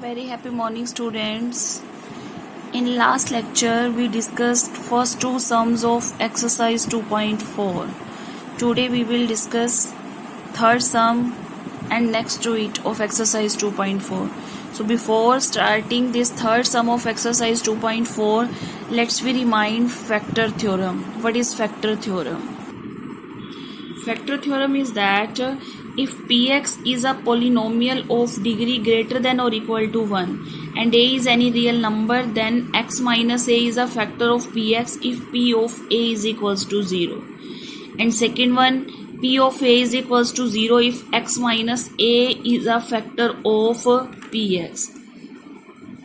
Very happy morning, students. In last lecture we discussed first two sums of exercise 2.4. Today we will discuss third sum and next to it of exercise 2.4. So before starting this third sum of exercise 2.4, let's we remind factor theorem. What is factor theorem? Factor theorem is that if px is a polynomial of degree greater than or equal to 1 and a is any real number, then x minus a is a factor of px if p of a is equals to 0. And second one, p of a is equals to 0 if x minus a is a factor of px.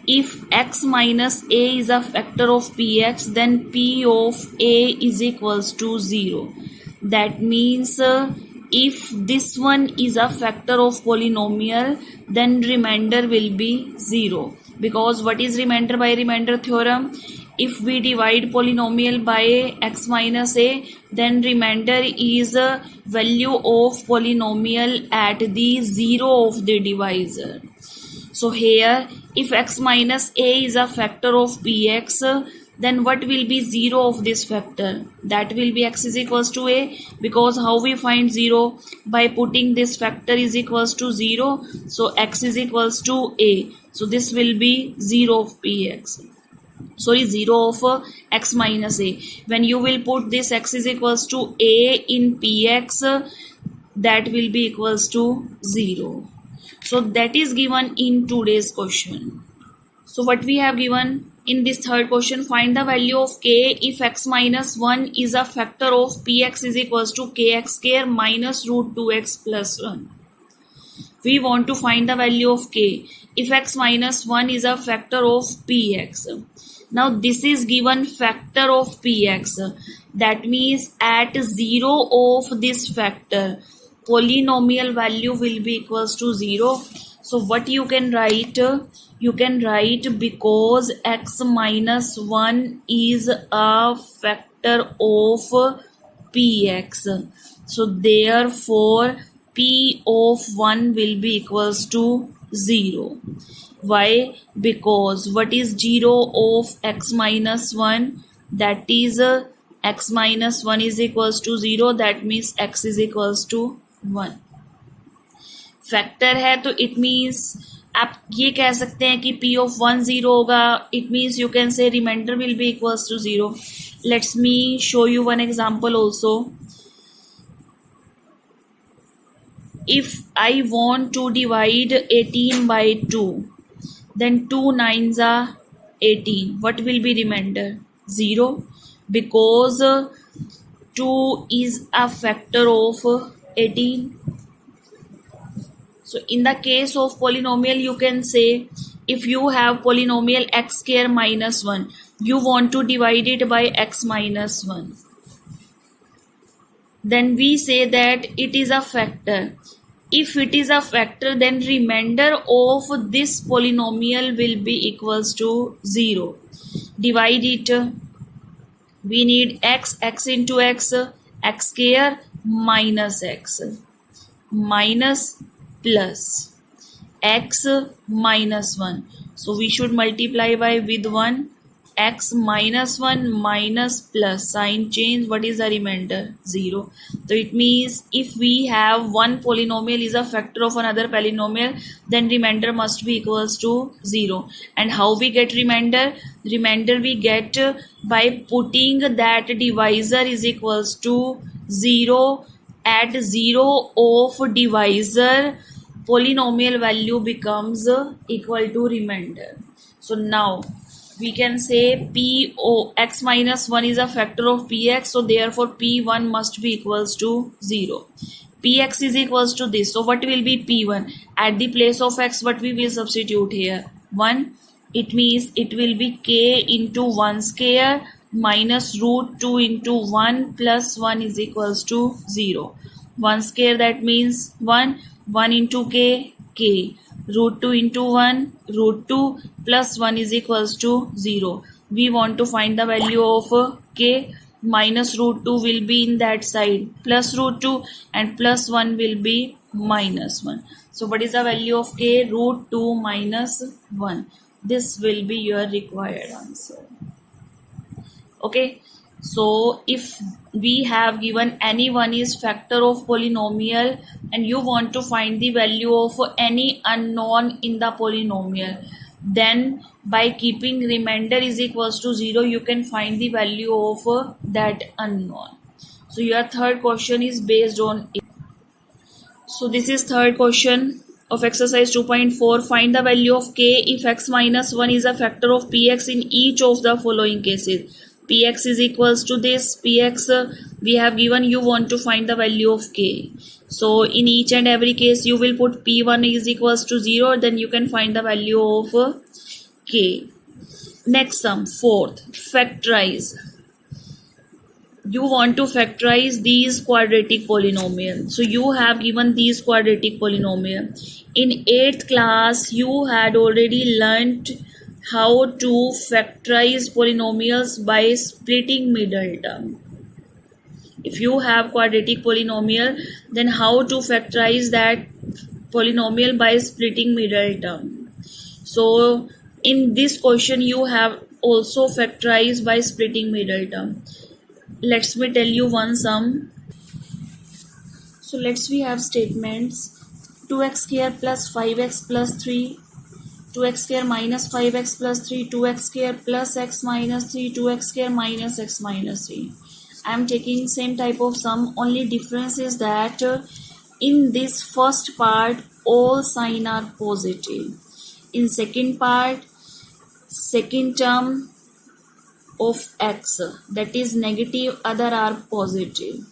If x minus a is a factor of px, then p of a is equals to 0. That means if this one is a factor of polynomial, then remainder will be 0. Because what is remainder by remainder theorem? If we divide polynomial by x minus a, then remainder is a value of polynomial at the 0 of the divisor. So here, if x minus a is a factor of px, then what will be 0 of this factor? That will be x is equals to a, because how we find 0? By putting this factor is equals to 0, so x is equals to a. So this will be 0 of px. Sorry, 0 of x minus a. When you will put this x is equals to a in px, that will be equals to 0. So that is given in today's question. So what we have given in this third question, find the value of k if x minus 1 is a factor of px is equals to kx square minus root 2x plus 1. We want to find the value of k if x minus 1 is a factor of px. Now this is given factor of px. That means at 0 of this factor, polynomial value will be equals to 0. So what you can write? You can write because x minus 1 is a factor of px. So therefore p of 1 will be equals to 0. Why? Because what is 0 of x minus 1? That is x minus 1 is equals to 0. That means x is equals to 1. Factor है तो it means आप ये कह सकते हैं कि p of 1 0 होगा. It means you can say remainder will be equals to 0. Let's me show you one example also. If I want to divide 18 by 2, then 2 9s are 18. What will be remainder? 0. Because 2 is a factor of 18. So in the case of polynomial, you can say if you have polynomial x square minus 1, you want to divide it by x minus 1. Then we say that it is a factor. If it is a factor, then remainder of this polynomial will be equals to 0. Divide it. We need x into x square minus x minus plus x minus 1. So we should multiply by with 1. X minus 1 minus plus sign change. What is the remainder? 0. So it means if we have one polynomial is a factor of another polynomial, then remainder must be equals to 0. And how we get remainder? Remainder we get by putting that divisor is equals to 0. At 0 of divisor, polynomial value becomes equal to remainder. So now we can say p o x minus 1 is a factor of px, so therefore p1 must be equals to 0. Px is equals to this, so what will be p1? At the place of x, what we will substitute here? 1. It means it will be k into 1 square minus root 2 into 1 plus 1 is equals to 0. 1 square, that means 1. 1 into k, k. Root 2 into 1, root 2 plus 1 is equals to 0. We want to find the value of k. Minus root 2 will be in that side, plus root 2, and plus 1 will be minus 1. So what is the value of k? Root 2 minus 1. This will be your required answer. Okay. So if we have given any one is factor of polynomial and you want to find the value of any unknown in the polynomial, then by keeping remainder is equals to 0, you can find the value of that unknown. So your third question is based on it. So this is third question of exercise 2.4. Find the value of k if x minus 1 is a factor of px in each of the following cases. Px is equals to this. Px we have given, you want to find the value of k. So in each and every case you will put p1 is equals to 0, then you can find the value of k. Next sum, fourth, factorize. You want to factorize these quadratic polynomial. So you have given these quadratic polynomial. In 8th class, you had already learnt how to factorize polynomials by splitting middle term. If you have quadratic polynomial, then how to factorize that polynomial by splitting middle term. So in this question, you have also factorized by splitting middle term. Let's me tell you one sum. So let's we have statements 2x square plus 5x plus 3, 2x square minus 5x plus 3, 2x square plus x minus 3, 2x square minus x minus 3. I am taking same type of sum, only difference is that in this first part all sign are positive. In second part, second term of x, that is negative, other are positive,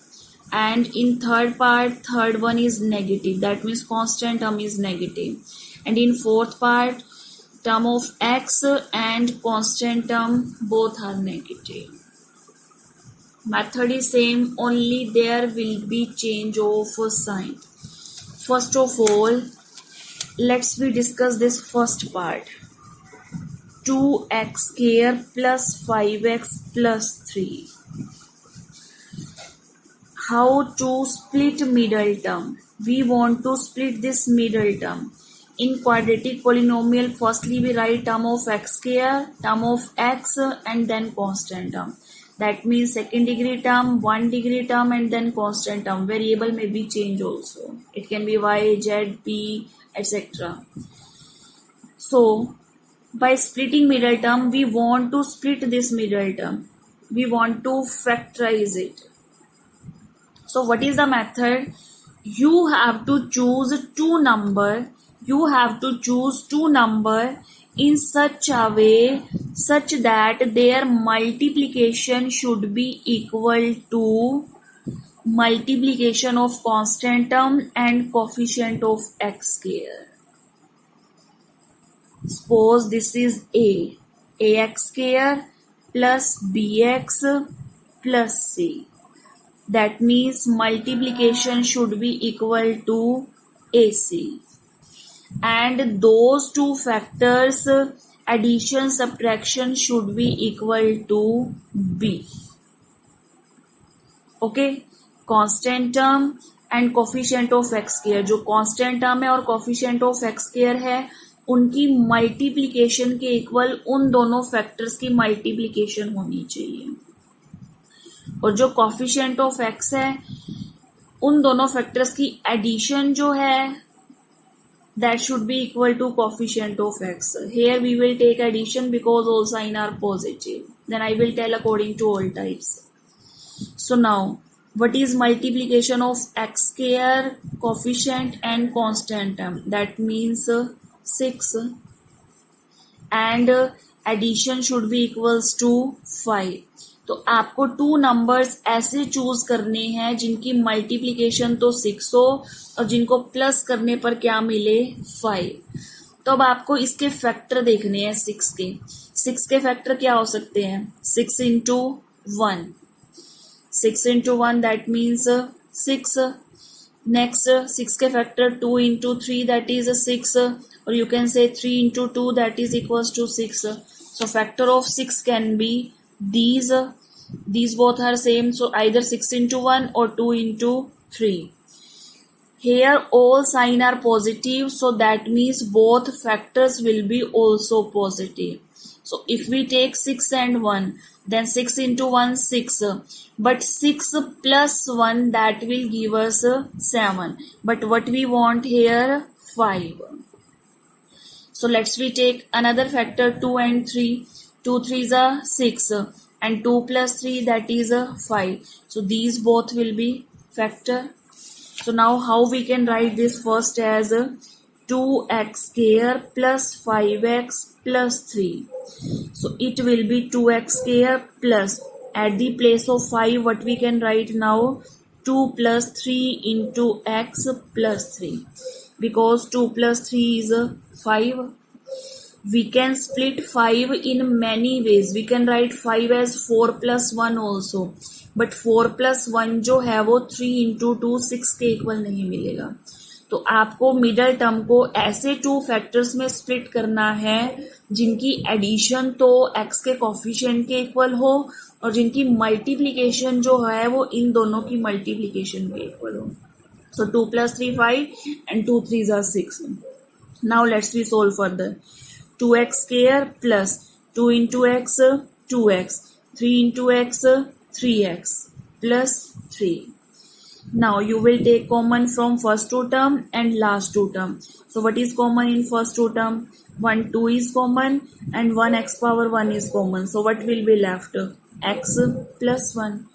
and in third part third one is negative, that means constant term is negative, and in fourth part term of x and constant term both are negative. Method is same, only there will be change of sign. First of all, let's we discuss this first part. 2x square plus 5x plus 3. How to split middle term? We want to split this middle term. In quadratic polynomial, firstly we write term of x square, term of x, and then constant term. That means second degree term, 1 degree term, and then constant term. Variable may be changed also. It can be y, z, p, etc. So by splitting middle term, we want to split this middle term. We want to factorize it. So what is the method? You have to choose two number. You have to choose two number in such a way such that their multiplication should be equal to multiplication of constant term and coefficient of x square. Suppose this is ax square plus bx plus c. That means multiplication should be equal to ac. And those two factors, addition subtraction, should be equal to b. Okay, constant term and coefficient of x square. जो constant term है और coefficient of x square है, उनकी multiplication के equal उन दोनों factors की multiplication होनी चाहिए, और जो कोफिशिएंट ऑफ एक्स है उन दोनों फैक्टर्स की एडिशन जो है that should be equal to coefficient of x. Here we will take addition because all sign are positive. Then I will tell according to all types. So now, what is multiplication of x square, coefficient and constant term? That means 6, and addition should be equals to 5. तो आपको two numbers ऐसे choose करने हैं जिनकी multiplication तो 6 हो और जिनको प्लस करने पर क्या मिले 5. तो अब आपको इसके फैक्टर देखने हैं 6 के फैक्टर क्या हो सकते हैं? 6 into 1, 6 into 1 that means 6. Next 6 के factor 2 into 3 that is 6, or you can say 3 into 2 that is equals to 6. So factor of 6 can be these both are same, so either 6 into 1 or 2 into 3. Here all sign are positive, so that means both factors will be also positive. So if we take 6 and 1, then 6 into 1 6, but 6 plus 1 that will give us 7, but what we want here 5. So let's we take another factor 2 and 3. 2 3s are 6 and 2 plus 3 that is 5. So these both will be factor. So now how we can write this first as 2x square plus 5x plus 3. So it will be 2x square plus, at the place of 5 what we can write now, 2 plus 3 into x plus 3, because 2 plus 3 is 5. We can split 5 in many ways. We can write 5 as 4 plus 1 also, but 4 plus 1 जो है वो 3 into 2 6 के equal नहीं मिलेगा. तो आपको middle term को ऐसे टू फैक्टर्स में स्प्लिट करना है जिनकी एडिशन तो x के कोफिशिएंट के इक्वल हो और जिनकी मल्टीप्लिकेशन जो है वो इन दोनों की मल्टीप्लिकेशन के इक्वल हो. सो 2 plus 3 5 and 2 3s are 6. Now let's we solve further. 2x square plus 2 into x 2x, 3 into x 3x plus 3. Now you will take common from first two term and last two term. So what is common in first two term? 1 2 is common and 1 x power 1 is common. So what will be left? X plus 1.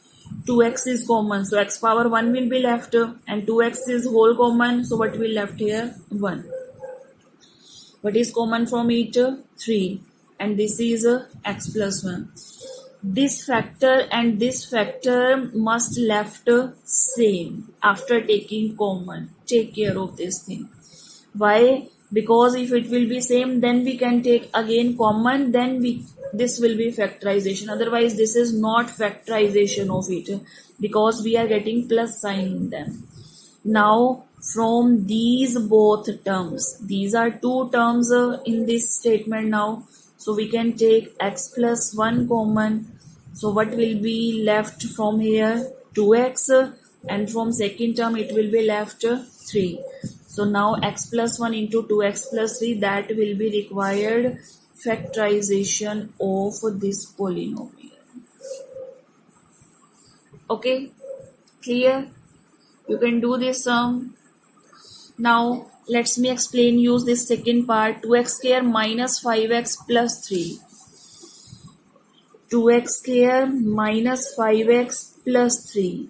2x is common, so x power 1 will be left, and 2x is whole common, so what will left here? 1. What is common from it? 3, and this is x plus 1. This factor and this factor must left same after taking common. Take care of this thing. Why? Because if it will be same, then we can take again common, then this will be factorization. Otherwise this is not factorization of it, because we are getting plus sign in them. Now from these both terms, these are two terms in this statement now, so we can take x plus 1 common. So what will be left from here? 2x, and from second term it will be left 3. So now x plus 1 into 2x plus 3, that will be required factorization of this polynomial. Okay, clear? You can do this sum. Now let's me explain, use this second part. 2x square minus 5x plus 3. 2x square minus 5x plus 3.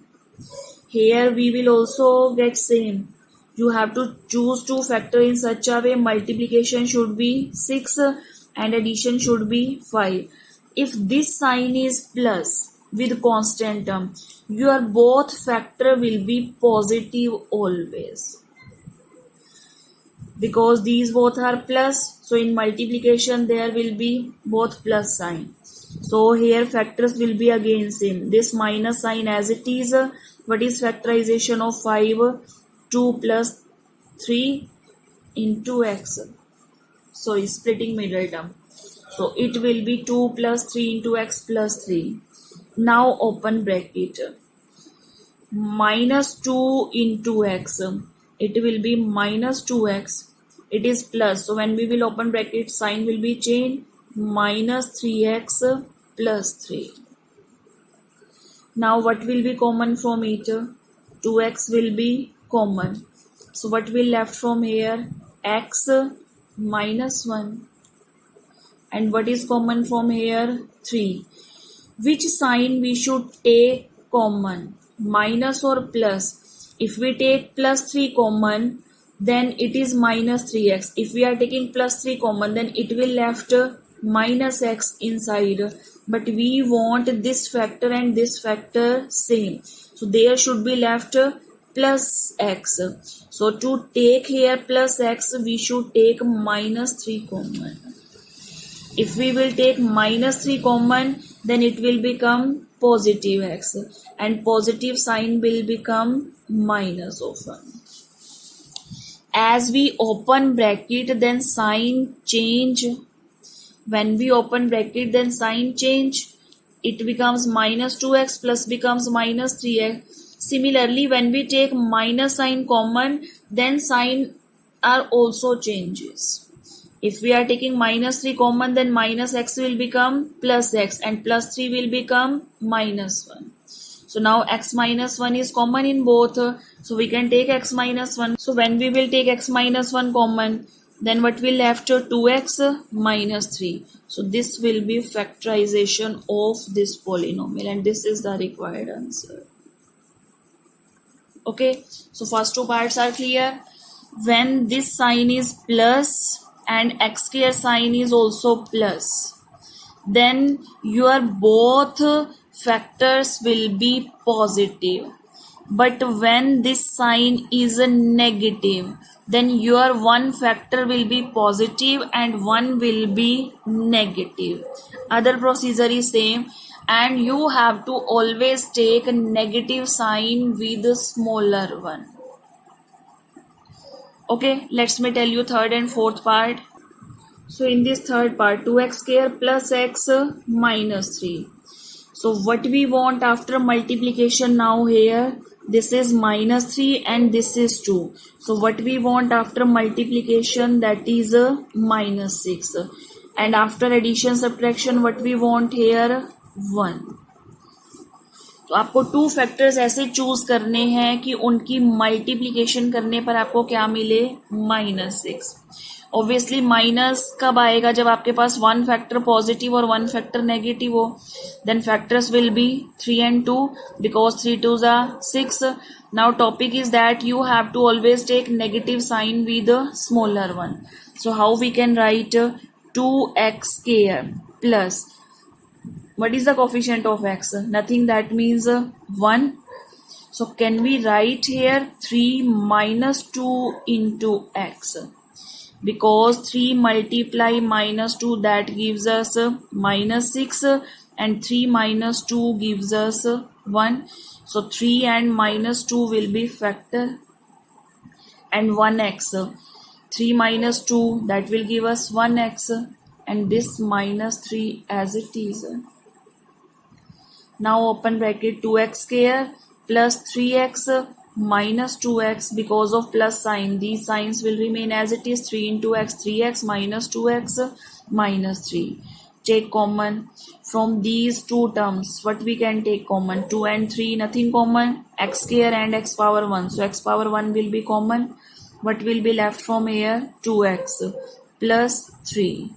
Here we will also get same. You have to choose two factor in such a way multiplication should be 6 and addition should be 5. If this sign is plus with constant term, your both factor will be positive always, because these both are plus, so in multiplication there will be both plus sign. So here factors will be again same, this minus sign as it is. What is factorization of 5? 2 plus 3 into x, so is splitting middle term, so it will be 2 plus 3 into x plus 3. Now open bracket, minus 2 into x, it will be minus 2x, it is plus, so when we will open bracket sign will be changed, minus 3x plus 3. Now what will be common from it? 2x will be common, so what will left from here? X minus 1, and what is common from here? 3. Which sign we should take common, minus or plus? If we take plus 3 common, then it is minus 3x. If we are taking plus 3 common, then it will left minus x inside, but we want this factor and this factor same, so there should be left plus x. So to take here plus x, we should take minus 3 common. If we will take minus 3 common, then it will become positive x, and positive sign will become minus of 1. As we open bracket, then sign change. When we open bracket, then sign change. It becomes minus 2x plus becomes minus 3x. Similarly, when we take minus sign common, then sign are also changes. If we are taking minus 3 common, then minus x will become plus x and plus 3 will become minus 1. So now x minus 1 is common in both. So we can take x minus 1. So when we will take x minus 1 common, then what will left? 2x minus 3. So this will be factorization of this polynomial and this is the required answer. Okay, so first two parts are clear. When this sign is plus and x square sign is also plus, then your both factors will be positive. But when this sign is a negative, then your one factor will be positive and one will be negative. Other procedure is same, and you have to always take a negative sign with a smaller one. Okay, let's me tell you third and fourth part. So in this third part, 2x square plus x minus 3. So what we want after multiplication now here, this is minus 3 and this is 2. So what we want after multiplication, that is minus 6. And after addition subtraction, what we want here, 1. तो आपको two factors ऐसे choose करने हैं कि उनकी multiplication करने पर आपको क्या मिले, -6. ऑब्वियसली माइनस कब आएगा, जब आपके पास वन फैक्टर पॉजिटिव और वन फैक्टर नेगेटिव हो. Then factors will be 3 and 2 because 3 2s are 6. Now topic is that you have to always take negative sign with smaller one. So how we can write 2x square plus, what is the coefficient of x? Nothing, that means 1. So can we write here 3 minus 2 into x? Because 3 multiply minus 2, that gives us -6 and 3 minus 2 gives us 1. So 3 and minus 2 will be factor and 1x. 3 minus 2, that will give us 1x and this minus 3 as it is. Now open bracket 2x square plus 3x minus 2x, because of plus sign these signs will remain as it is. 3 into x, 3x minus 2x minus 3. Take common from these two terms. What we can take common? 2 and 3, nothing common. X square and x power 1. So x power 1 will be common. What will be left from here? 2x plus 3.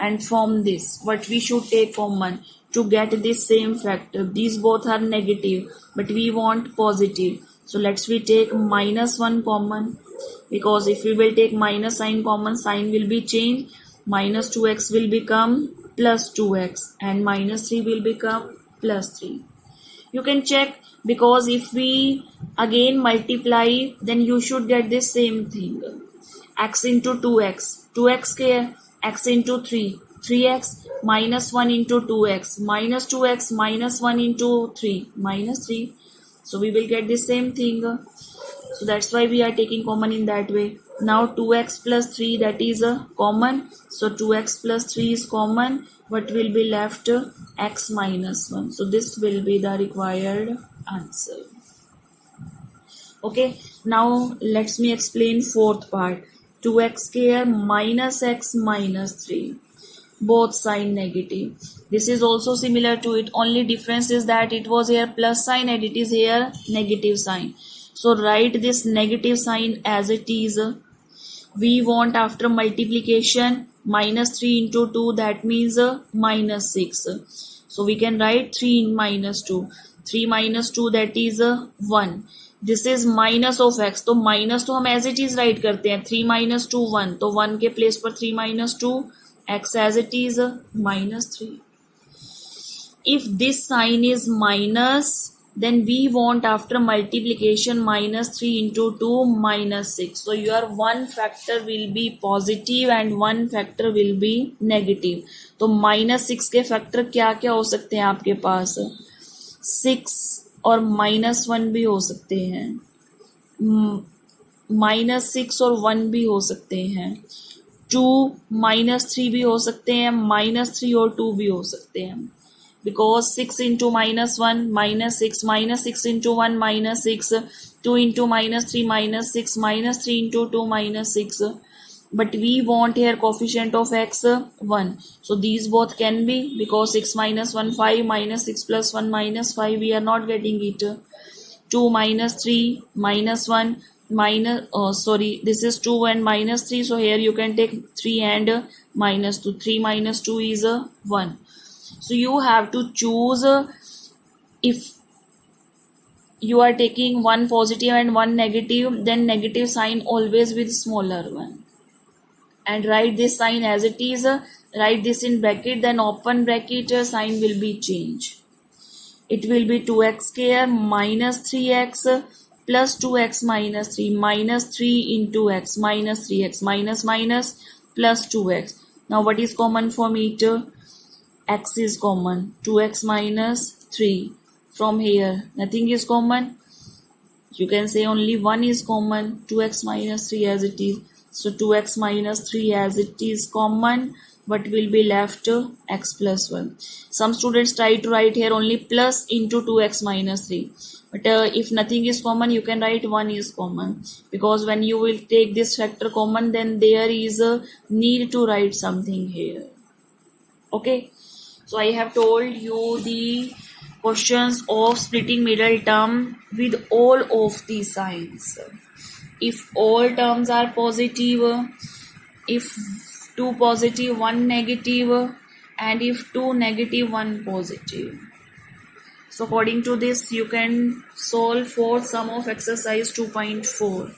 And from this, what we should take common to get this same factor? These both are negative, but we want positive. So let's we take -1 common, because if we will take minus sign common, sign will be changed. Minus 2x will become plus 2x and minus 3 will become plus 3. You can check, because if we again multiply, then you should get this same thing. X into 2x, 2x square, x into 3, 3x minus 1 into 2x, minus 2x minus 1 into 3, minus 3. So we will get the same thing. So that's why we are taking common in that way. Now 2x plus 3, that is a common. So 2x plus 3 is common. What will be left? X minus 1. So this will be the required answer. Okay, now let's me explain fourth part. 2x square minus x minus 3. Both sign negative. This is also similar to it, only difference is that it was here plus sign and it is here negative sign. So write this negative sign as it is. We want after multiplication -3 into 2, that means -6. So we can write 3 in minus 2. 3 minus 2, that is 1. This is minus of x, तो minus तो हम as it is right करते हैं. 3 minus 2 1, तो 1 के place पर 3 minus 2, x as it is -3. If this sign is minus, then we want after multiplication -3 into 2 -6. So your one factor will be positive and one factor will be negative. तो -6 के factor क्या क्या हो सकते हैं आपके पास? 6 और -1 भी हो सकते हैं, -6 और 1 भी हो सकते हैं, 2 -3 भी हो सकते हैं, -3 और 2 भी हो सकते हैं. because 6 into minus 1 minus 6 into 1 minus 6, 2 into minus 3 minus 6, minus 3 into 2 minus 6. But we want here coefficient of x 1. So these both can be, because 6 minus 1 5, minus 6 plus 1 minus 5, we are not getting it. 2 minus 3 minus 1 minus, this is 2 and minus 3, so here you can take 3 and minus 2. 3 minus 2 is 1. So you have to choose, if you are taking one positive and one negative, then negative sign always with smaller one, and write this sign as it is. Write this in bracket, then open bracket, sign will be changed. It will be 2x square minus 3x plus 2x minus 3, minus 3 into x minus 3x, minus minus plus 2x. Now what is common from it? X is common. 2x minus 3. From here nothing is common. You can say only 1 is common. 2x minus 3 as it is. So 2x minus 3 as it is common. What will be left? X plus 1. Some students try to write here only plus into 2x minus 3. But if nothing is common, you can write 1 is common. Because when you will take this factor common, then there is a need to write something here. Okay. So I have told you the questions of splitting middle term with all of the signs. If all terms are positive, if 2 positive 1 negative, and if 2 negative 1 positive. So according to this, you can solve fourth sum of exercise 2.4.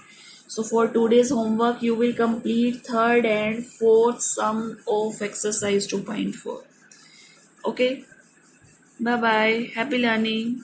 So for today's homework, you will complete third and fourth sum of exercise 2.4. Okay, bye bye, happy learning.